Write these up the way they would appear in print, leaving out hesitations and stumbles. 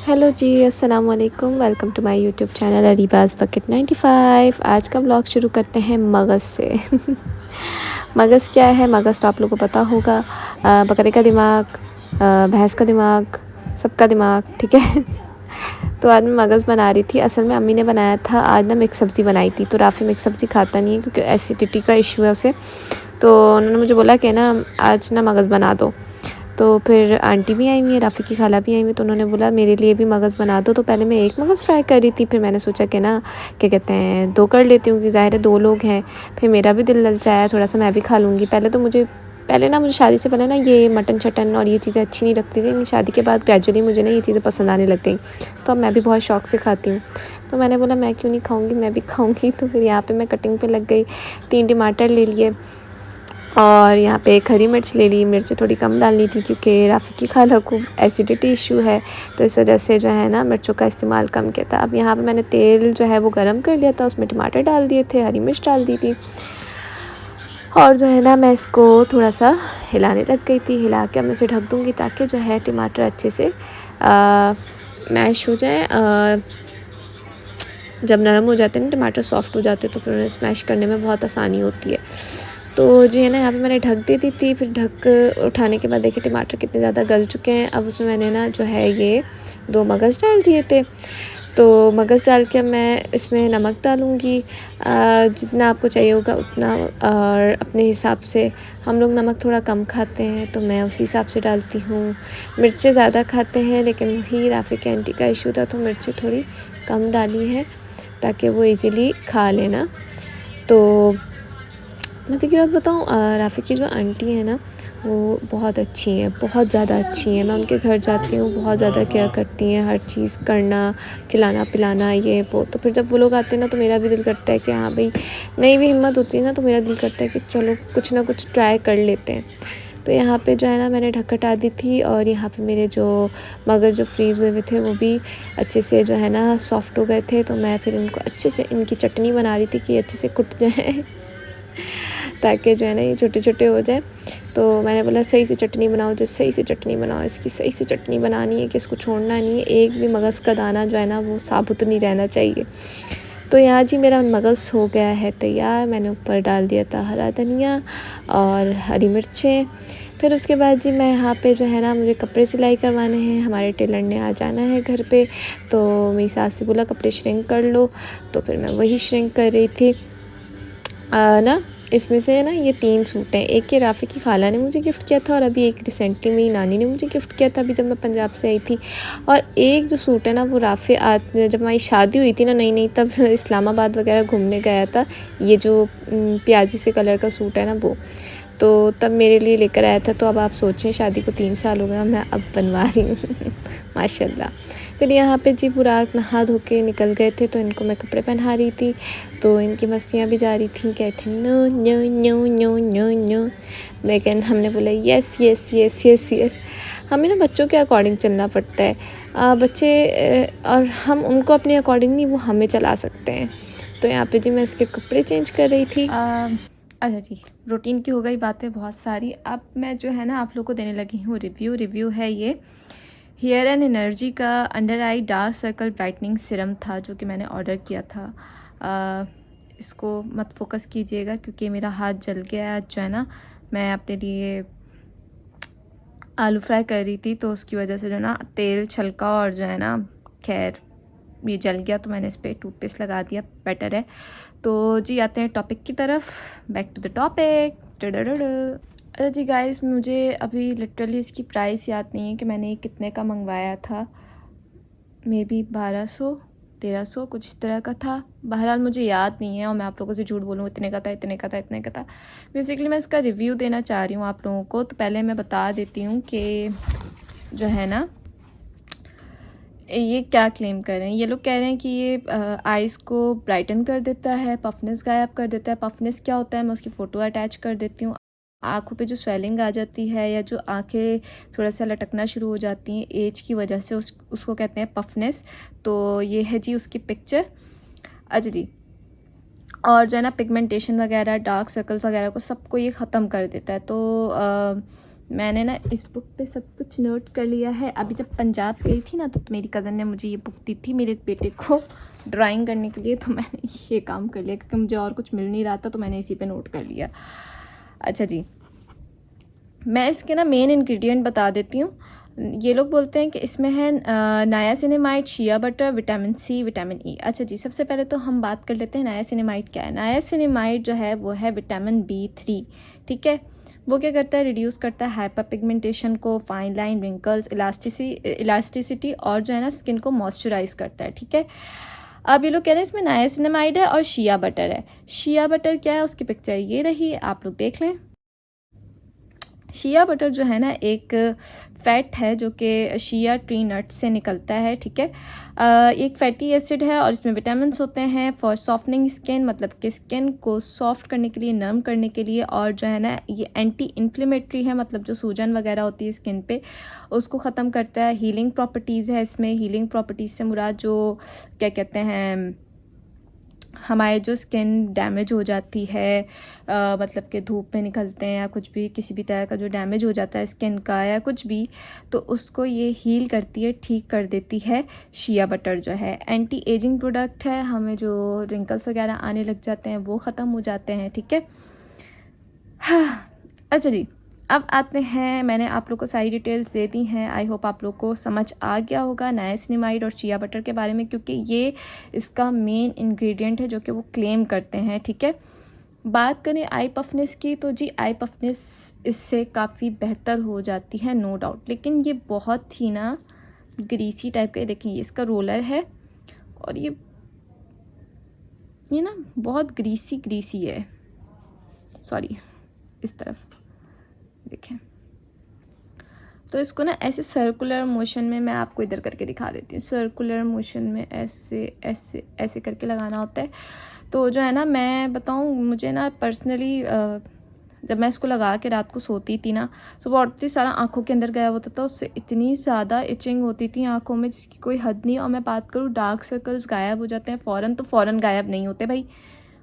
Hello ji, अस्सलाम वालेकुम। Welcome to my YouTube channel Areeba's bucket 95। आज का व्लॉग शुरू करते हैं मगज़ से। मगज़ क्या है? मगज़ तो आप लोगों को पता होगा, बकरे का दिमाग, भैंस का दिमाग, सबका दिमाग, ठीक है। तो आज मैं मगज़ बना रही थी। असल में अम्मी ने बनाया था। आज ना मिक्स सब्ज़ी बनाई थी, तो राफ़ी मिक्स सब्ज़ी खाता नहीं है क्योंकि एसिडिटी का इशू है उसे। तो उन्होंने मुझे बोला कि ना आज ना मगज़ बना दो। तो फिर आंटी भी आई हुई है, राफ़ी की खाला भी आई हुई, तो उन्होंने बोला मेरे लिए भी मगज़ बना दो। तो पहले मैं एक मगज़ फ्राई कर रही थी, फिर मैंने सोचा कि ना क्या कहते हैं 2 कर लेती हूँ, कि ज़ाहिर है 2 लोग हैं। फिर मेरा भी दिल ललचाया थोड़ा सा, मैं भी खा लूँगी। पहले ना मुझे शादी से पहले ना ये मटन शटन और ये चीज़ें अच्छी नहीं लगती थी, लेकिन शादी के बाद ग्रेजुअली मुझे ना ये चीज़ें पसंद आने लग गई। तो अब मैं भी बहुत शौक़ से खाती हूँ। तो मैंने बोला मैं क्यों नहीं खाऊँगी, मैं भी खाऊँगी। तो फिर यहाँ पर मैं कटिंग पर लग गई। 3 टमाटर ले लिए और यहाँ पे एक हरी मिर्च ले ली। मिर्च थोड़ी कम डालनी थी क्योंकि राफ़ी की खाला को एसिडिटी इशू है, तो इस वजह से जो है ना मिर्चों का इस्तेमाल कम किया था। अब यहाँ पे मैंने तेल जो है वो गरम कर लिया था, उसमें टमाटर डाल दिए थे, हरी मिर्च डाल दी थी, और जो है ना मैं इसको थोड़ा सा हिलाने लग गई थी। हिला के अब मैं इसे ढक दूँगी ताकि जो है टमाटर अच्छे से मैश हो जाए। जब नरम हो जाते हैं ना टमाटर, सॉफ्ट हो जाते हैं, तो फिर उन्हें स्मैश करने में बहुत आसानी होती है। तो जी है ना, यहाँ पे मैंने ढक दे दी थी। फिर ढक उठाने के बाद देखिए टमाटर कितने ज़्यादा गल चुके हैं। अब उसमें मैंने ना जो है ये 2 मगज़ डाल दिए थे। तो मगज़ डाल के अब मैं इसमें नमक डालूँगी, जितना आपको चाहिए होगा उतना, और अपने हिसाब से। हम लोग नमक थोड़ा कम खाते हैं तो मैं उसी हिसाब से डालती हूँ। मिर्चें ज़्यादा खाते हैं, लेकिन वही राफ़ी के आंटी का इशू था तो मिर्चें थोड़ी कम डाली हैं ताकि वो इजीली खा लेना। तो मैं देखिए बात बताऊँ, राफ़ी की जो आंटी है ना वो बहुत अच्छी हैं, बहुत ज़्यादा अच्छी हैं। मैं उनके घर जाती हूँ, बहुत ज़्यादा केयर करती हैं, हर चीज़ करना, खिलाना पिलाना ये वो। तो फिर जब वो लोग आते हैं ना तो मेरा भी दिल करता है कि हाँ भाई, नहीं भी हिम्मत होती है ना तो मेरा दिल करता है कि चलो कुछ ना कुछ ट्राई कर लेते हैं। तो यहाँ पे जो है ना मैंने ढक हटा दी थी, और यहाँ पे मेरे जो मगज़ जो फ्रीज़ हुए थे वो भी अच्छे से जो है ना सॉफ्ट हो गए थे। तो मैं फिर इनको अच्छे से इनकी चटनी बना रही थी कि अच्छे से कुट जाए ताकि जो है ना ये छोटे छोटे हो जाए। तो मैंने बोला सही से चटनी बनाओ, जो सही से चटनी बनाओ, इसकी सही से चटनी बनानी है कि इसको छोड़ना नहीं है, एक भी मगज़ का दाना जो है ना वो साबुत नहीं रहना चाहिए। तो यहाँ जी मेरा मगज़ हो गया है तैयार। मैंने ऊपर डाल दिया था हरा धनिया और हरी मिर्चें। फिर उसके बाद जी मैं यहाँ पे जो है ना मुझे कपड़े सिलाई करवाने हैं, हमारे टेलर ने आ जाना है घर पे। तो मेरी सास से बोला कपड़े श्रिंक कर लो, तो फिर मैं वही श्रिंक कर रही थी। ना इसमें से ना ये 3 सूट हैं। एक ये राफ़ी की खाला ने मुझे गिफ्ट किया था, और अभी एक रिसेंटली मेरी नानी ने मुझे गिफ्ट किया था अभी जब मैं पंजाब से आई थी। और एक जो सूट है ना वो राफ़ी जब हमारी शादी हुई थी ना नई नई, तब इस्लामाबाद वगैरह घूमने गया था। ये जो प्याजी से कलर का सूट है ना वो, तो तब मेरे लिए लेकर आया था। तो अब आप सोचें शादी को 3 साल हो गए, मैं अब बनवा रही हूँ माशाल्लाह। फिर यहाँ पे जी बुराक नहा धो के निकल गए थे, तो इनको मैं कपड़े पहना रही थी। तो इनकी मस्तियाँ भी जा रही थी, कहते no no no no no no, लेकिन हमने बोला yes yes yes yes yes. हमें ना बच्चों के अकॉर्डिंग चलना पड़ता है। बच्चे और हम उनको अपने अकॉर्डिंग नहीं, वो हमें चला सकते हैं। तो यहाँ पे जी मैं इसके कपड़े चेंज कर रही थी। अच्छा जी, रूटीन की हो गई बातें बहुत सारी। अब मैं जो है ना आप लोगों को देने लगी हूँ रिव्यू है ये हेयर एंड एनर्जी का under eye dark circle brightening serum था, जो कि मैंने ऑर्डर किया था। इसको मत फोकस कीजिएगा क्योंकि मेरा हाथ जल गया है। जो है ना मैं अपने लिए आलू फ्राई कर रही थी, तो उसकी वजह से जो ना तेल छलका, और जो है ना खैर ये जल गया, तो मैंने इस पर टूथपेस्ट लगा दिया, बेटर है। तो जी आते हैं टॉपिक की तरफ, बैक टू द टॉपिक। अच्छा जी गाइस, मुझे अभी लिटरली इसकी प्राइस याद नहीं है कि मैंने ये कितने का मंगवाया था। मे बी 1200 1300 कुछ इस तरह का था। बहरहाल मुझे याद नहीं है, और मैं आप लोगों से झूठ बोलूँ इतने का था इतने का था इतने का था। बेसिकली मैं इसका रिव्यू देना चाह रही हूँ आप लोगों को। तो पहले मैं बता देती हूँ कि जो है ना ये क्या क्लेम कर रहे हैं। ये लोग कह रहे हैं कि ये आइज़ को ब्राइटन कर देता है, पफनेस गायब कर देता है। पफनेस क्या होता है मैं उसकी फ़ोटो अटैच कर देती हूँ। आँखों पे जो स्वेलिंग आ जाती है, या जो आंखें थोड़ा सा लटकना शुरू हो जाती हैं एज की वजह से, उसको कहते हैं पफनेस। तो ये है जी उसकी पिक्चर। अच्छा जी, और जो है ना पिगमेंटेशन वगैरह, डार्क सर्कल्स वगैरह को सबको ये ख़त्म कर देता है। तो मैंने ना इस बुक पे सब कुछ नोट कर लिया है। अभी जब पंजाब गई थी ना तो मेरी कज़न ने मुझे ये बुक दी थी मेरे बेटे को ड्राइंग करने के लिए, तो मैंने ये काम कर लिया क्योंकि मुझे और कुछ मिल नहीं रहा था, तो मैंने इसी पे नोट कर लिया। अच्छा जी, मैं इसके ना मेन इंग्रेडिएंट बता देती हूँ। ये लोग बोलते हैं कि इसमें है niacinamide, shea butter, vitamin C, vitamin E. अच्छा जी, सबसे पहले तो हम बात कर लेते हैं नायासिनामाइड क्या है। नायासिनामाइड जो है वो है विटामिन B3, ठीक है। वो क्या करता है, रिड्यूस करता है हाइपर पिगमेंटेशन को, फाइन लाइन, रिंकल्स, इलास्टिसिटी और जो है ना स्किन को मॉइस्चराइज करता है, ठीक है। अब ये लोग कह रहे हैं इसमें नायासिनामाइड है और शिया बटर है। शिया बटर क्या है, उसकी पिक्चर ये रही, आप लोग देख लें। शिया बटर जो है ना एक फ़ैट है जो कि शिया ट्री नट से निकलता है, ठीक है। एक फैटी एसिड है और इसमें विटामिन्स होते हैं फॉर सॉफ्टनिंग स्किन, मतलब कि स्किन को सॉफ्ट करने के लिए, नरम करने के लिए, और जो है ना ये एंटी इन्फ्लेमेटरी है, मतलब जो सूजन वगैरह होती है स्किन पे उसको ख़त्म करता है। हीलिंग प्रॉपर्टीज़ है इसमें। हीलिंग प्रॉपर्टीज़ से मुराद जो क्या कहते हैं, हमारे जो स्किन डैमेज हो जाती है, मतलब कि धूप में निकलते हैं या कुछ भी, किसी भी तरह का जो डैमेज हो जाता है स्किन का या कुछ भी, तो उसको ये हील करती है, ठीक कर देती है। शिया बटर जो है एंटी एजिंग प्रोडक्ट है, हमें जो रिंकल्स वगैरह आने लग जाते हैं वो ख़त्म हो जाते हैं, ठीक है। हाँ, अच्छा जी, अब आते हैं, मैंने आप लोग को सारी डिटेल्स दे दी हैं। आई होप आप लोग को समझ आ गया होगा नायासिनामाइड और शिया बटर के बारे में, क्योंकि ये इसका मेन इंग्रेडिएंट है जो कि वो क्लेम करते हैं, ठीक है। बात करें आई पफनेस की, तो जी आई पफनेस इससे काफ़ी बेहतर हो जाती है, नो डाउट, लेकिन ये बहुत ही ना ग्रीसी टाइप का। देखिए ये इसका रोलर है और ये ना बहुत ग्रीसी है, सॉरी इस तरफ देखें। तो इसको ना ऐसे सर्कुलर मोशन में, मैं आपको इधर करके दिखा देती हूँ, सर्कुलर मोशन में ऐसे ऐसे ऐसे करके लगाना होता है। तो जो है ना, मैं बताऊँ, मुझे ना पर्सनली जब मैं इसको लगा के रात को सोती थी ना, सुबह उठती सारा आंखों के अंदर गया होता था, उससे इतनी ज़्यादा इचिंग होती थी आंखों में जिसकी कोई हद नहीं। और मैं बात करूँ, डार्क सर्कल्स गायब हो जाते हैं फ़ौरन, तो फ़ौरन गायब नहीं होते भाई,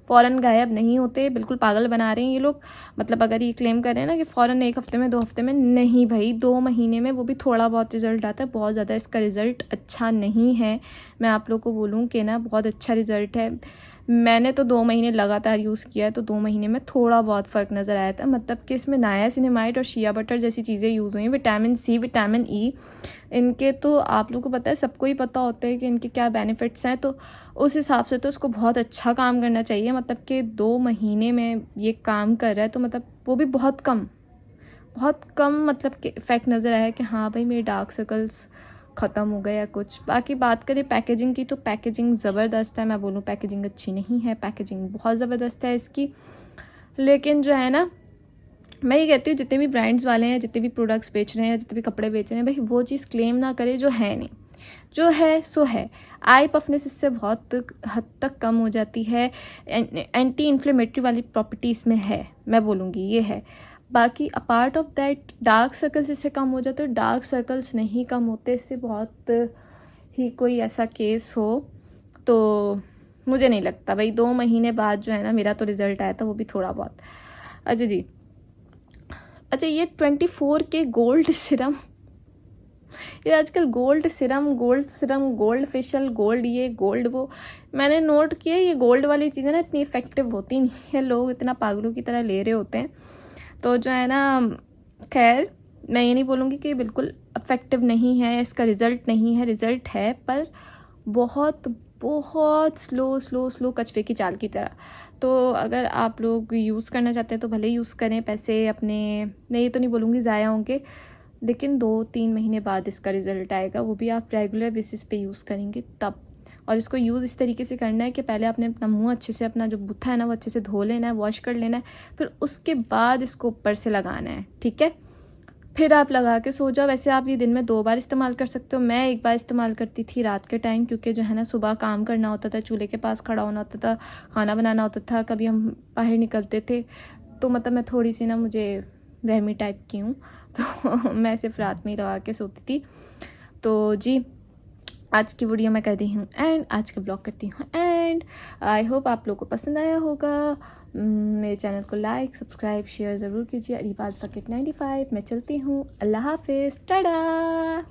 फ़ौरन गायब नहीं होते। बिल्कुल पागल बना रहे हैं ये लोग। मतलब अगर ये क्लेम कर रहे हैं ना कि फ़ौरन 1 हफ़्ते में, 2 हफ़्ते में, नहीं भाई, 2 महीने में, वो भी थोड़ा बहुत रिज़ल्ट आता है। बहुत ज़्यादा इसका रिज़ल्ट अच्छा नहीं है। मैं आप लोग को बोलूँ कि ना बहुत अच्छा रिज़ल्ट है। मैंने तो 2 महीने लगातार यूज़ किया है, तो 2 महीने में थोड़ा बहुत फ़र्क नज़र आया था। मतलब कि इसमें नायासिनामाइड और शिया बटर जैसी चीज़ें यूज़ हुई हैं, विटामिन सी, विटामिन ई, इनके तो आप लोगों को पता है, सबको ही पता होता है कि इनके क्या बेनिफिट्स हैं। तो उस हिसाब से तो इसको बहुत अच्छा काम करना चाहिए। मतलब कि 2 महीने में ये काम कर रहा है, तो मतलब वो भी बहुत कम मतलब कि इफ़ेक्ट नज़र आया कि हाँ भाई मेरे डार्क सर्कल्स ख़त्म हो गए या कुछ। बाकी बात करें पैकेजिंग की, तो पैकेजिंग ज़बरदस्त है। मैं बोलूँ पैकेजिंग अच्छी नहीं है, पैकेजिंग बहुत ज़बरदस्त है इसकी। लेकिन जो है ना, मैं ये कहती हूँ जितने भी ब्रांड्स वाले हैं, जितने भी प्रोडक्ट्स बेच रहे हैं, जितने भी कपड़े बेच रहे हैं, भाई वो चीज़ क्लेम ना करे जो है नहीं। जो है सो है। आई पफनेस इससे बहुत हद तक कम हो जाती है। एंटी इन्फ्लेमेटरी वाली प्रॉपर्टी इसमें है, मैं बोलूँगी ये है। बाकी apart of that, dark circles इससे कम हो जाते हैं। डार्क सर्कल्स नहीं कम होते इससे, बहुत ही कोई ऐसा केस हो तो मुझे नहीं लगता भाई। 2 महीने बाद जो है ना, मेरा तो रिज़ल्ट आया था, वो भी थोड़ा बहुत। अच्छा जी, अच्छा ये 24K गोल्ड सिरम, ये आजकल gold serum, gold facial, gold ये, गोल्ड वो, मैंने नोट किया ये गोल्ड वाली चीज़ें ना इतनी इफ़ेक्टिव होती नहीं है, लोग इतना पागलों की तरह ले रहे होते हैं। तो जो है ना, खैर मैं ये नहीं बोलूँगी कि बिल्कुल इफ़ेक्टिव नहीं है, इसका रिज़ल्ट नहीं है, रिज़ल्ट है पर बहुत बहुत स्लो कछुए की चाल की तरह। तो अगर आप लोग यूज़ करना चाहते हैं तो भले यूज़ करें, पैसे अपने, मैं ये तो नहीं बोलूँगी ज़ाया होंगे, लेकिन 2-3 महीने बाद इसका रिज़ल्ट आएगा, वो भी आप रेगुलर बेसिस पे यूज़ करेंगे तब। और इसको यूज़ इस तरीके से करना है कि पहले आपने अपना मुंह अच्छे से, अपना जो बूथा है ना वो अच्छे से धो लेना है, वॉश कर लेना है, फिर उसके बाद इसको ऊपर से लगाना है, ठीक है। फिर आप लगा के सो जाओ। वैसे आप ये दिन में 2 बार इस्तेमाल कर सकते हो। मैं 1 बार इस्तेमाल करती थी रात के टाइम, क्योंकि जो है ना सुबह काम करना होता था, चूल्हे के पास खड़ा होना होता था, खाना बनाना होता था, कभी हम बाहर निकलते थे, तो मतलब मैं थोड़ी सी ना, मुझे वहमी टाइप की हूँ, तो मैं सिर्फ रात में ही लगा के सोती थी। तो जी, आज की वीडियो मैं कर दी हूँ एंड, आज का ब्लॉग करती हूँ एंड। फ्रेंड। आई होप आप लोगों को पसंद आया होगा। मेरे चैनल को लाइक सब्सक्राइब शेयर ज़रूर कीजिए। अरीबाज बकेट 95 मैं चलती हूँ। अल्लाह हाफिज़, टाटा।